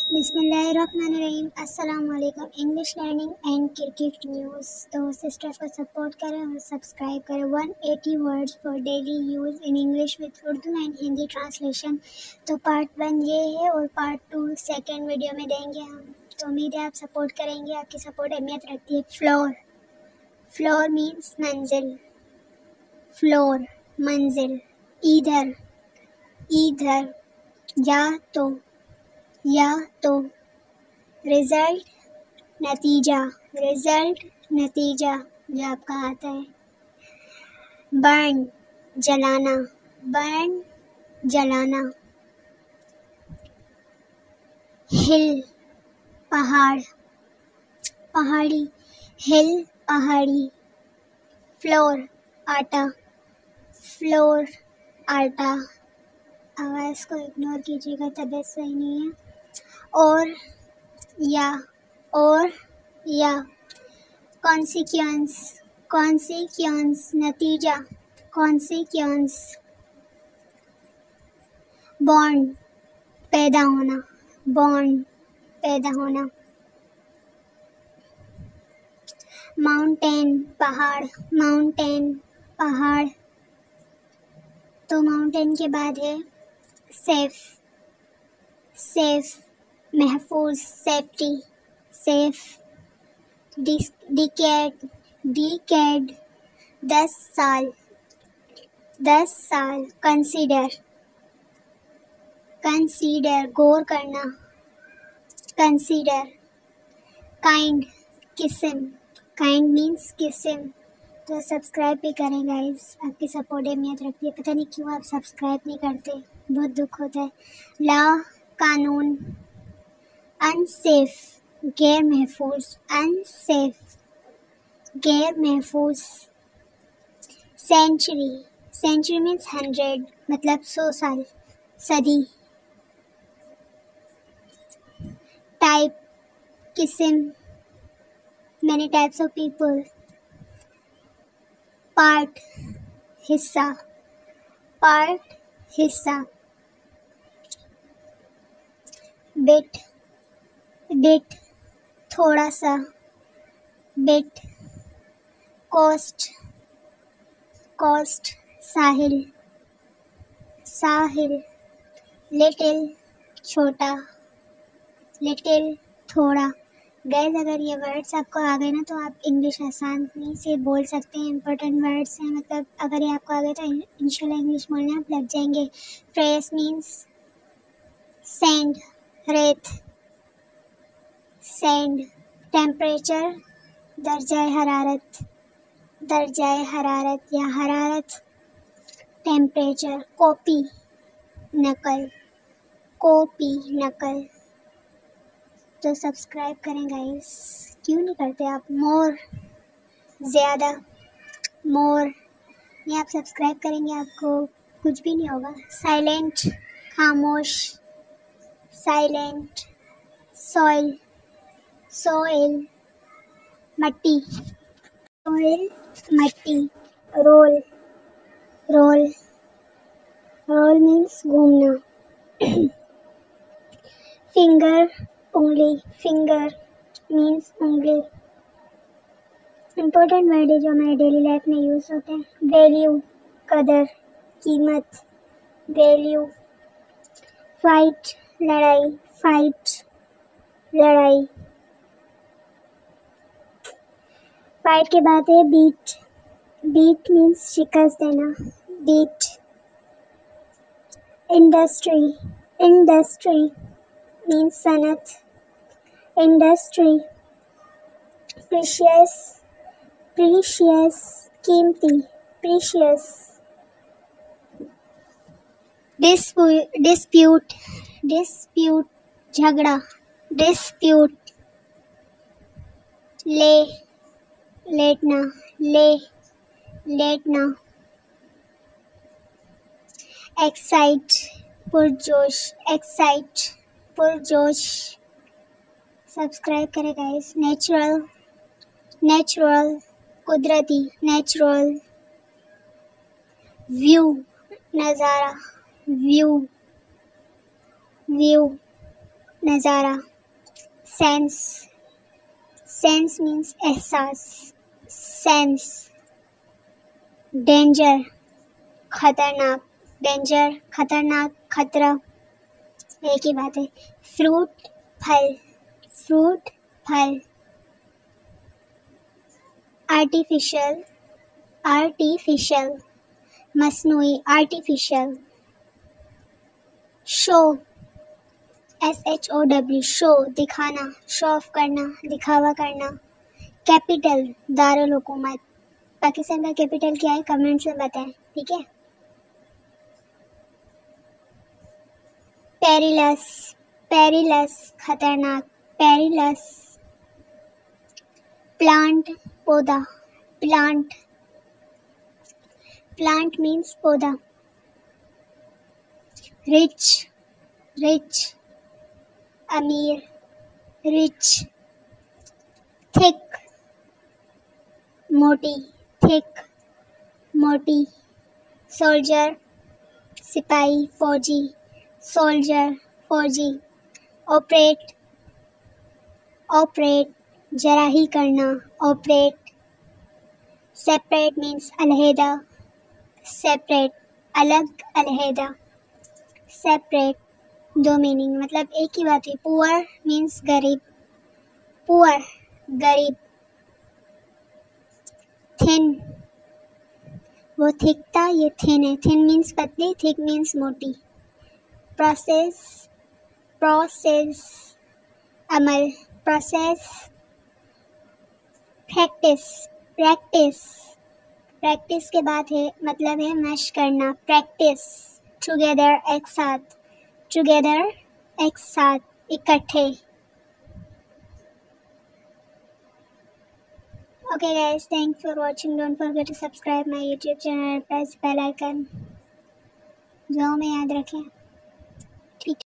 बिस्मिल्लाहिर्रहमानिर्रहीम। अस्सलाम वालेकुम। English learning and cricket news. तो सिस्टर्स को सपोर्ट करें और सब्सक्राइब करें। 180 words for daily use in English with Urdu and Hindi translation. तो पार्ट 1 ये है और पार्ट 2 सेकेंड वीडियो में देंगे हम। तो उम्मीद है आप सपोर्ट करेंगे। आपकी सपोर्ट अहमियत रखती है। फ्लोर, फ्लोर मीन्स मंजिल। फ्लोर मंजिल। इधर, इधर, या तो। रिजल्ट नतीजा, रिजल्ट नतीजा जो आपका आता है। बर्न जलाना, बर्न जलाना। हिल पहाड़, पहाड़ी, हिल पहाड़ी। फ्लोर आटा, फ्लोर आटा। आवाज़ को इग्नोर कीजिएगा, तबीयत सही नहीं है। और या कॉन्सिक्वेंस, कॉन्सिक्वेंस नतीजा, कॉन्सिक्वेंस। बॉर्न पैदा होना, बॉर्न पैदा होना। माउंटेन पहाड़, माउंटेन पहाड़। तो माउंटेन के बाद है सेफ, सेफ महफूज, सेफ्टी, सेफ। डिकेड, डिकेड 10 साल, 10 साल। कंसीडर, कंसीडर गौर करना, कंसीडर। काइंड किस्म, काइंड मीन्स किस्म। तो सब्सक्राइब भी करें गाइस, आपकी सपोर्ट अहमियत रखती है। पता नहीं क्यों आप सब्सक्राइब नहीं करते, बहुत दुख होता है। लॉ कानून। अनसेफ गैर महफूज, अनसेफ गैर महफूज। सेंचुरी, सेंचुरी मीन्स 100 मतलब 100 साल, सदी। टाइप किस्म, many types of people. Part हिस्सा, पार्ट हिस्सा। बिट, बिट थोड़ा सा, बिट। कोस्ट, कोस्ट साहिल, साहिल। लिटिल छोटा, लिटिल थोड़ा। गाइस अगर ये वर्ड्स आपको आ गए ना तो आप इंग्लिश आसानी से बोल सकते हैं। इंपॉर्टेंट वर्ड्स हैं, मतलब अगर ये आपको आ गए तो इंशाल्लाह इंग्लिश बोलने आप लग जाएंगे। फ्रेश मीन्स सैंड, रेत, सैंड। टेम्परेचर दर्जाए हरारत, दर्जाए हरारत या हरारत। टेम्परेचर। कॉपी नकल, कॉपी नकल। तो सब्सक्राइब करें गाइस, क्यों नहीं करते आप? मोर ज़्यादा, मोर। ये आप सब्सक्राइब करेंगे आपको कुछ भी नहीं होगा। साइलेंट खामोश, साइलेंट। सॉइल, सोइल मट्टी, सोइल मट्टी। रोल, रोल, रोल मीन्स घूमना। फिंगर उंगली, फिंगर मीन्स उंगली। इम्पोर्टेंट वर्ड है जो हमारे डेली लाइफ में यूज़ होते हैं। वैल्यू कदर, कीमत, वैल्यू। फाइट लड़ाई, फाइट लड़ाई। फाइट के बाद है बीट, बीट मीन्स शिकस्त देना, बीट। इंडस्ट्री, इंडस्ट्री मीन्स सनत, इंडस्ट्री। प्रीशियस, प्रीशियस कीमती, प्रीशियस। डिस्प्यूट, डिस्प्यूट झगड़ा, डिस्प्यूट। ले लेटना, ले लेटना। एक्साइट पुरजोश, एक्साइट पुरजोश। सब्सक्राइब करें गाइस। नेचुरल, नेचुरल कुदरती, नेचुरल। व्यू नज़ारा, व्यू, व्यू। नज़ारा, सेंस, सेंस मीन्स एहसास, सेंस। डेंजर, खतरनाक, डेंजर खतरनाक, खतरा एक ही बात है। फ्रूट, फल, फ्रूट फल। आर्टिफिशियल, आर्टिफिशियल, मसनूई, आर्टिफिशियल। शो, SHOW, शो, दिखाना, शो ऑफ करना, दिखावा करना। कैपिटल, दारुल हुकूमत। पाकिस्तान का कैपिटल क्या है कमेंट्स में बताएं, ठीक है। पेरिलस, पेरिलस, खतरनाक, पेरिलस। प्लांट, पौधा, प्लांट, प्लांट मीन्स पौधा। रिच, रिच, अमीर, रिच। थिक, मोटी, थिक, मोटी। सोल्जर, सिपाही, फौजी, सोल्जर, फौजी। ऑपरेट, ऑपरेट, जराही करना, ऑपरेट। सेपरेट मीन्स अलहदा, सेपरेट, अलग, अलहदा। सेपरेट दो मीनिंग, मतलब एक ही बात है। पुअर मीन्स गरीब, पुअर, गरीब। थिन, वो थिक था, ये थिन है। थिन मीन्स पतली, थिक मीन्स मोटी। प्रोसेस, प्रोसेस, अमल, प्रोसेस। प्रैक्टिस, प्रैक्टिस, प्रैक्टिस के बाद है मतलब है मश करना, प्रैक्टिस। टुगेदर, एक साथ, टुगेदर, एक साथ, इकट्ठे। Okay guys, thanks for watching. Don't forget to subscribe my YouTube channel and press bell icon. दुआओं में याद रखें। ठीक।